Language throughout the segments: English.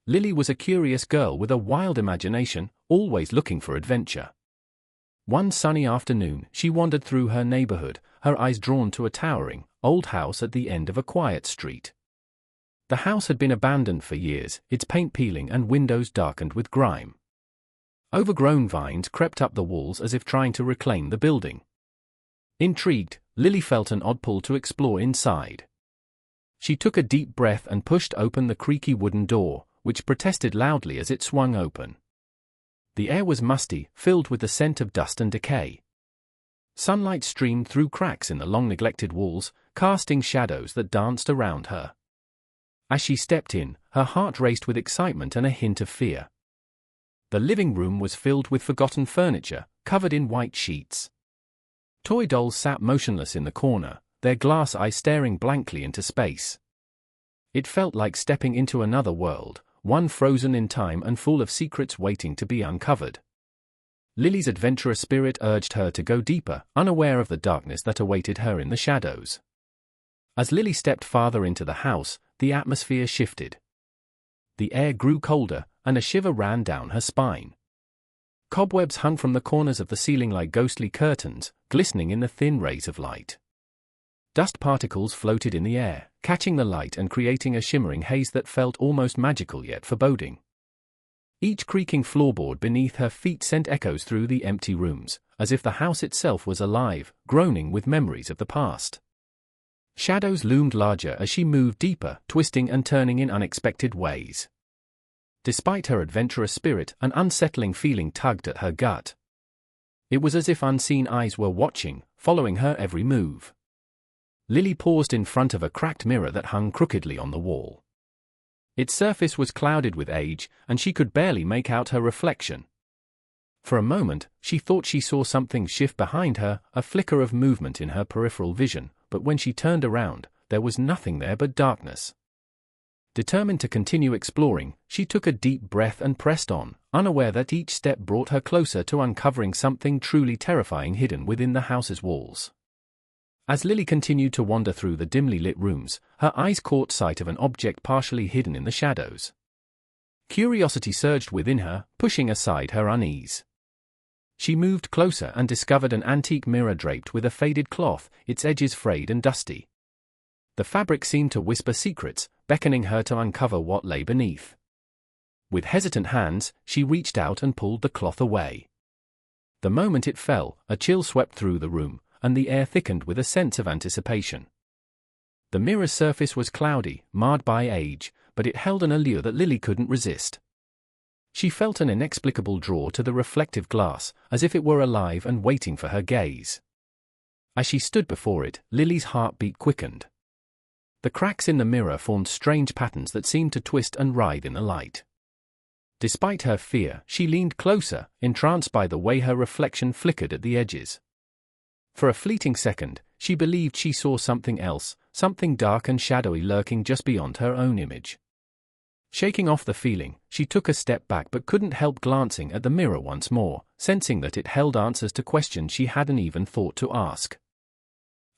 Lily was a curious girl with a wild imagination, always looking for adventure. One sunny afternoon, she wandered through her neighborhood, her eyes drawn to a towering, old house at the end of a quiet street. The house had been abandoned for years, its paint peeling and windows darkened with grime. Overgrown vines crept up the walls as if trying to reclaim the building. Intrigued, Lily felt an odd pull to explore inside. She took a deep breath and pushed open the creaky wooden door, which protested loudly as it swung open. The air was musty, filled with the scent of dust and decay. Sunlight streamed through cracks in the long-neglected walls, casting shadows that danced around her. As she stepped in, her heart raced with excitement and a hint of fear. The living room was filled with forgotten furniture, covered in white sheets. Toy dolls sat motionless in the corner, their glass eyes staring blankly into space. It felt like stepping into another world, one frozen in time and full of secrets waiting to be uncovered. Lily's adventurous spirit urged her to go deeper, unaware of the darkness that awaited her in the shadows. As Lily stepped farther into the house, the atmosphere shifted. The air grew colder, and a shiver ran down her spine. Cobwebs hung from the corners of the ceiling like ghostly curtains, glistening in the thin rays of light. Dust particles floated in the air, catching the light and creating a shimmering haze that felt almost magical yet foreboding. Each creaking floorboard beneath her feet sent echoes through the empty rooms, as if the house itself was alive, groaning with memories of the past. Shadows loomed larger as she moved deeper, twisting and turning in unexpected ways. Despite her adventurous spirit, an unsettling feeling tugged at her gut. It was as if unseen eyes were watching, following her every move. Lily paused in front of a cracked mirror that hung crookedly on the wall. Its surface was clouded with age, and she could barely make out her reflection. For a moment, she thought she saw something shift behind her, a flicker of movement in her peripheral vision, but when she turned around, there was nothing there but darkness. Determined to continue exploring, she took a deep breath and pressed on, unaware that each step brought her closer to uncovering something truly terrifying hidden within the house's walls. As Lily continued to wander through the dimly lit rooms, her eyes caught sight of an object partially hidden in the shadows. Curiosity surged within her, pushing aside her unease. She moved closer and discovered an antique mirror draped with a faded cloth, its edges frayed and dusty. The fabric seemed to whisper secrets, beckoning her to uncover what lay beneath. With hesitant hands, she reached out and pulled the cloth away. The moment it fell, a chill swept through the room, and the air thickened with a sense of anticipation. The mirror's surface was cloudy, marred by age, but it held an allure that Lily couldn't resist. She felt an inexplicable draw to the reflective glass, as if it were alive and waiting for her gaze. As she stood before it, Lily's heartbeat quickened. The cracks in the mirror formed strange patterns that seemed to twist and writhe in the light. Despite her fear, she leaned closer, entranced by the way her reflection flickered at the edges. For a fleeting second, she believed she saw something else, something dark and shadowy lurking just beyond her own image. Shaking off the feeling, she took a step back but couldn't help glancing at the mirror once more, sensing that it held answers to questions she hadn't even thought to ask.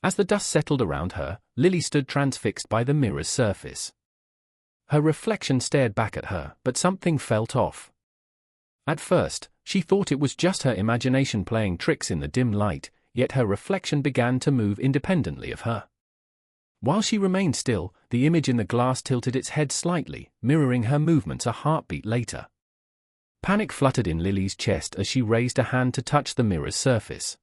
As the dust settled around her, Lily stood transfixed by the mirror's surface. Her reflection stared back at her, but something felt off. At first, she thought it was just her imagination playing tricks in the dim light, yet her reflection began to move independently of her. While she remained still, the image in the glass tilted its head slightly, mirroring her movements a heartbeat later. Panic fluttered in Lily's chest as she raised a hand to touch the mirror's surface.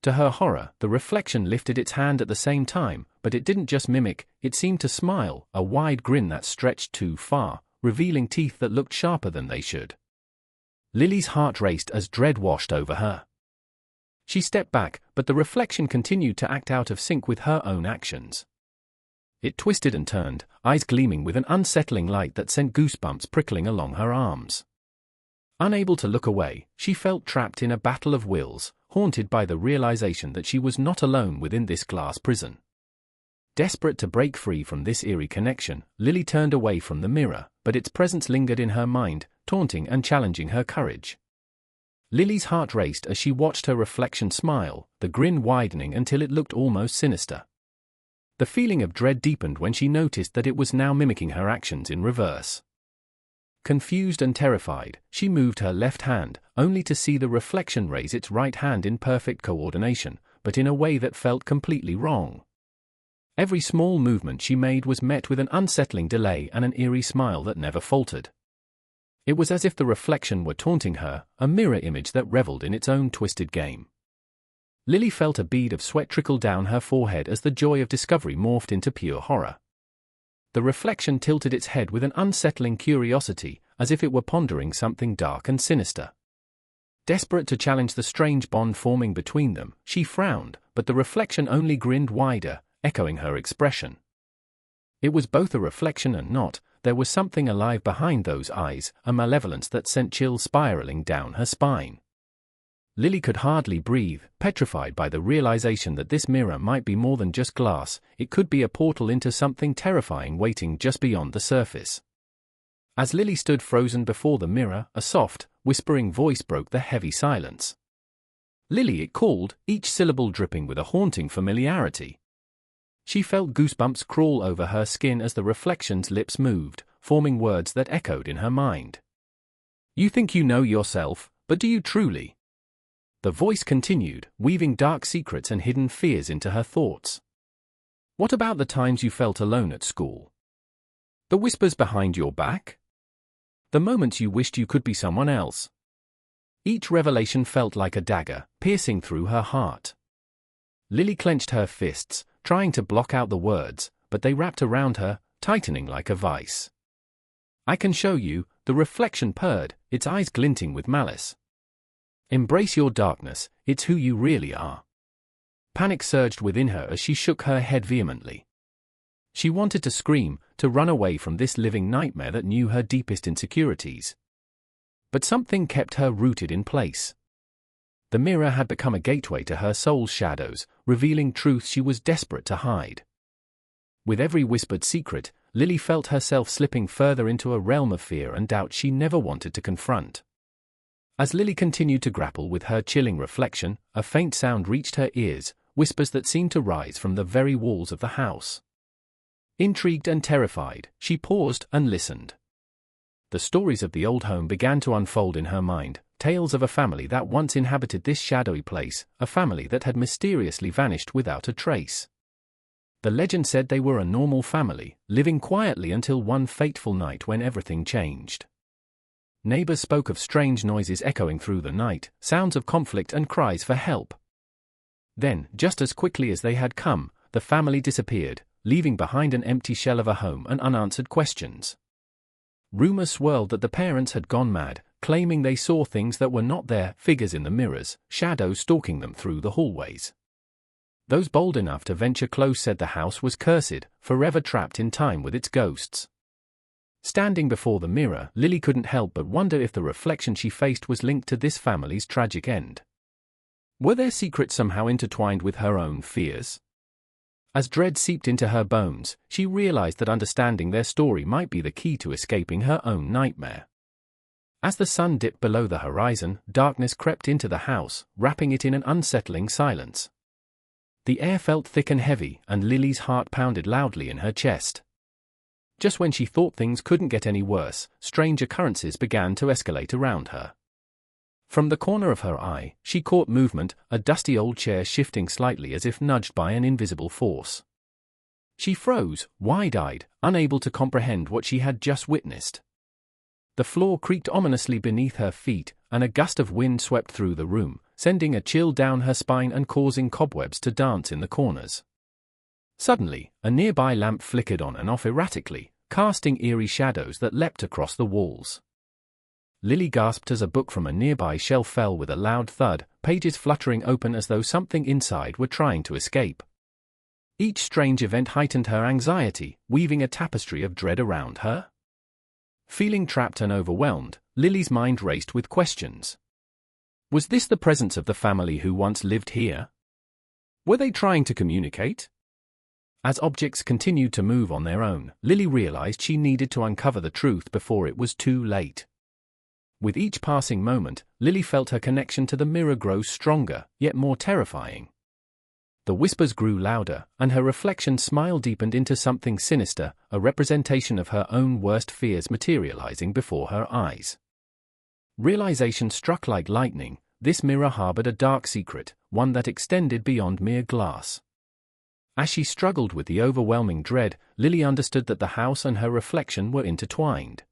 To her horror, the reflection lifted its hand at the same time, but it didn't just mimic, it seemed to smile, a wide grin that stretched too far, revealing teeth that looked sharper than they should. Lily's heart raced as dread washed over her. She stepped back, but the reflection continued to act out of sync with her own actions. It twisted and turned, eyes gleaming with an unsettling light that sent goosebumps prickling along her arms. Unable to look away, she felt trapped in a battle of wills, haunted by the realization that she was not alone within this glass prison. Desperate to break free from this eerie connection, Lily turned away from the mirror, but its presence lingered in her mind, taunting and challenging her courage. Lily's heart raced as she watched her reflection smile, the grin widening until it looked almost sinister. The feeling of dread deepened when she noticed that it was now mimicking her actions in reverse. Confused and terrified, she moved her left hand, only to see the reflection raise its right hand in perfect coordination, but in a way that felt completely wrong. Every small movement she made was met with an unsettling delay and an eerie smile that never faltered. It was as if the reflection were taunting her, a mirror image that reveled in its own twisted game. Lily felt a bead of sweat trickle down her forehead as the joy of discovery morphed into pure horror. The reflection tilted its head with an unsettling curiosity, as if it were pondering something dark and sinister. Desperate to challenge the strange bond forming between them, she frowned, but the reflection only grinned wider, echoing her expression. It was both a reflection and not. There was something alive behind those eyes, a malevolence that sent chills spiraling down her spine. Lily could hardly breathe, petrified by the realization that this mirror might be more than just glass. It could be a portal into something terrifying waiting just beyond the surface. As Lily stood frozen before the mirror, a soft, whispering voice broke the heavy silence. "Lily," it called, each syllable dripping with a haunting familiarity. She felt goosebumps crawl over her skin as the reflection's lips moved, forming words that echoed in her mind. "You think you know yourself, but do you truly?" The voice continued, weaving dark secrets and hidden fears into her thoughts. "What about the times you felt alone at school? The whispers behind your back? The moments you wished you could be someone else?" Each revelation felt like a dagger, piercing through her heart. Lily clenched her fists, trying to block out the words, but they wrapped around her, tightening like a vice. "I can show you," the reflection purred, its eyes glinting with malice. "Embrace your darkness, it's who you really are." Panic surged within her as she shook her head vehemently. She wanted to scream, to run away from this living nightmare that knew her deepest insecurities. But something kept her rooted in place. The mirror had become a gateway to her soul's shadows, revealing truths she was desperate to hide. With every whispered secret, Lily felt herself slipping further into a realm of fear and doubt she never wanted to confront. As Lily continued to grapple with her chilling reflection, a faint sound reached her ears, whispers that seemed to rise from the very walls of the house. Intrigued and terrified, she paused and listened. The stories of the old home began to unfold in her mind, tales of a family that once inhabited this shadowy place, a family that had mysteriously vanished without a trace. The legend said they were a normal family, living quietly until one fateful night when everything changed. Neighbors spoke of strange noises echoing through the night, sounds of conflict and cries for help. Then, just as quickly as they had come, the family disappeared, leaving behind an empty shell of a home and unanswered questions. Rumors swirled that the parents had gone mad, claiming they saw things that were not there, figures in the mirrors, shadows stalking them through the hallways. Those bold enough to venture close said the house was cursed, forever trapped in time with its ghosts. Standing before the mirror, Lily couldn't help but wonder if the reflection she faced was linked to this family's tragic end. Were their secrets somehow intertwined with her own fears? As dread seeped into her bones, she realized that understanding their story might be the key to escaping her own nightmare. As the sun dipped below the horizon, darkness crept into the house, wrapping it in an unsettling silence. The air felt thick and heavy, and Lily's heart pounded loudly in her chest. Just when she thought things couldn't get any worse, strange occurrences began to escalate around her. From the corner of her eye, she caught movement, a dusty old chair shifting slightly as if nudged by an invisible force. She froze, wide-eyed, unable to comprehend what she had just witnessed. The floor creaked ominously beneath her feet, and a gust of wind swept through the room, sending a chill down her spine and causing cobwebs to dance in the corners. Suddenly, a nearby lamp flickered on and off erratically, casting eerie shadows that leapt across the walls. Lily gasped as a book from a nearby shelf fell with a loud thud, pages fluttering open as though something inside were trying to escape. Each strange event heightened her anxiety, weaving a tapestry of dread around her. Feeling trapped and overwhelmed, Lily's mind raced with questions. Was this the presence of the family who once lived here? Were they trying to communicate? As objects continued to move on their own, Lily realized she needed to uncover the truth before it was too late. With each passing moment, Lily felt her connection to the mirror grow stronger, yet more terrifying. The whispers grew louder, and her reflection smile deepened into something sinister, a representation of her own worst fears materializing before her eyes. Realization struck like lightning. This mirror harbored a dark secret, one that extended beyond mere glass. As she struggled with the overwhelming dread, Lily understood that the house and her reflection were intertwined.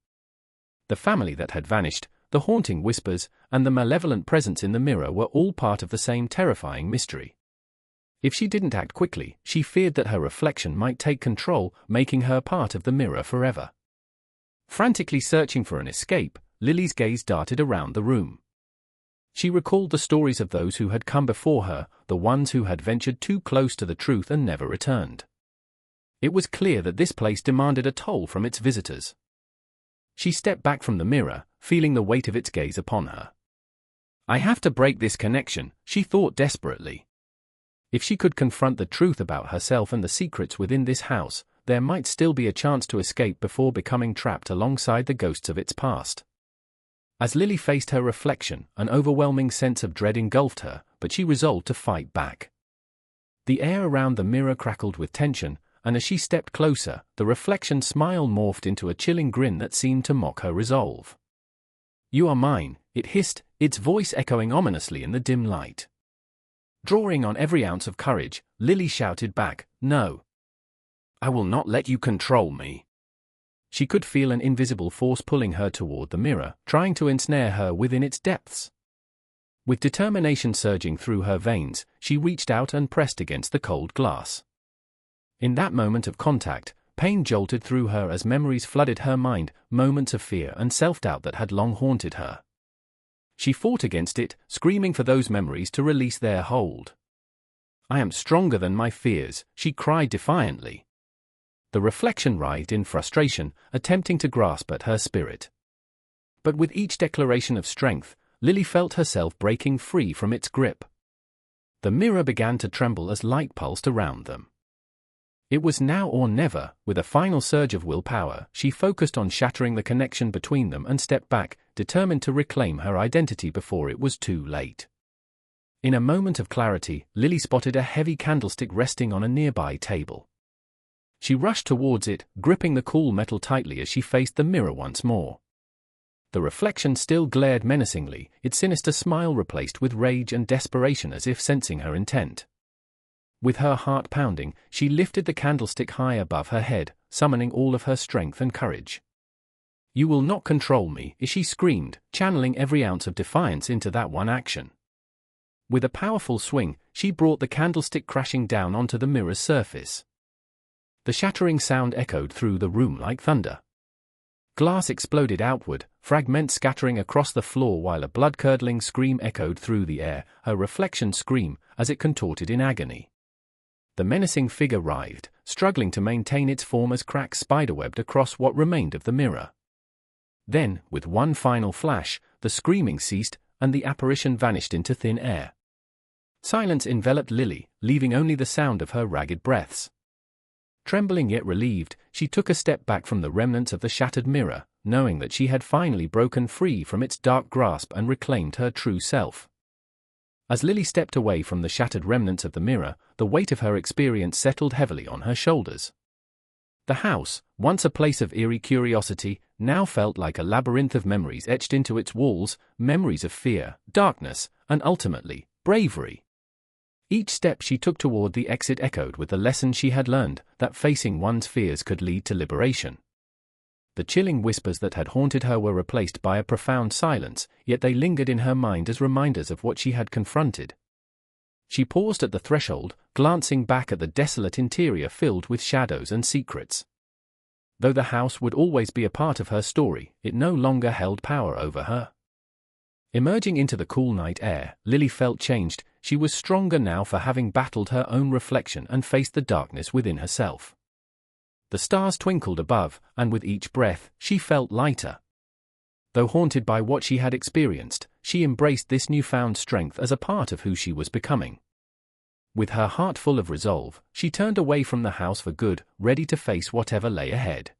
The family that had vanished, the haunting whispers, and the malevolent presence in the mirror were all part of the same terrifying mystery. If she didn't act quickly, she feared that her reflection might take control, making her part of the mirror forever. Frantically searching for an escape, Lily's gaze darted around the room. She recalled the stories of those who had come before her, the ones who had ventured too close to the truth and never returned. It was clear that this place demanded a toll from its visitors. She stepped back from the mirror, feeling the weight of its gaze upon her. I have to break this connection, she thought desperately. If she could confront the truth about herself and the secrets within this house, there might still be a chance to escape before becoming trapped alongside the ghosts of its past. As Lily faced her reflection, an overwhelming sense of dread engulfed her, but she resolved to fight back. The air around the mirror crackled with tension, and as she stepped closer, the reflection's smile morphed into a chilling grin that seemed to mock her resolve. You are mine, it hissed, its voice echoing ominously in the dim light. Drawing on every ounce of courage, Lily shouted back, No. I will not let you control me. She could feel an invisible force pulling her toward the mirror, trying to ensnare her within its depths. With determination surging through her veins, she reached out and pressed against the cold glass. In that moment of contact, pain jolted through her as memories flooded her mind, moments of fear and self-doubt that had long haunted her. She fought against it, screaming for those memories to release their hold. I am stronger than my fears, she cried defiantly. The reflection writhed in frustration, attempting to grasp at her spirit. But with each declaration of strength, Lily felt herself breaking free from its grip. The mirror began to tremble as light pulsed around them. It was now or never. With a final surge of willpower, she focused on shattering the connection between them and stepped back, determined to reclaim her identity before it was too late. In a moment of clarity, Lily spotted a heavy candlestick resting on a nearby table. She rushed towards it, gripping the cool metal tightly as she faced the mirror once more. The reflection still glared menacingly, its sinister smile replaced with rage and desperation as if sensing her intent. With her heart pounding, she lifted the candlestick high above her head, summoning all of her strength and courage. You will not control me, she screamed, channeling every ounce of defiance into that one action. With a powerful swing, she brought the candlestick crashing down onto the mirror's surface. The shattering sound echoed through the room like thunder. Glass exploded outward, fragments scattering across the floor while a blood-curdling scream echoed through the air, her reflection scream, as it contorted in agony. The menacing figure writhed, struggling to maintain its form as cracks spiderwebbed across what remained of the mirror. Then, with one final flash, the screaming ceased, and the apparition vanished into thin air. Silence enveloped Lily, leaving only the sound of her ragged breaths. Trembling yet relieved, she took a step back from the remnants of the shattered mirror, knowing that she had finally broken free from its dark grasp and reclaimed her true self. As Lily stepped away from the shattered remnants of the mirror, the weight of her experience settled heavily on her shoulders. The house, once a place of eerie curiosity, now felt like a labyrinth of memories etched into its walls, memories of fear, darkness, and ultimately, bravery. Each step she took toward the exit echoed with the lesson she had learned, that facing one's fears could lead to liberation. The chilling whispers that had haunted her were replaced by a profound silence, yet they lingered in her mind as reminders of what she had confronted. She paused at the threshold, glancing back at the desolate interior filled with shadows and secrets. Though the house would always be a part of her story, it no longer held power over her. Emerging into the cool night air, Lily felt changed. She was stronger now for having battled her own reflection and faced the darkness within herself. The stars twinkled above, and with each breath, she felt lighter. Though haunted by what she had experienced, she embraced this newfound strength as a part of who she was becoming. With her heart full of resolve, she turned away from the house for good, ready to face whatever lay ahead.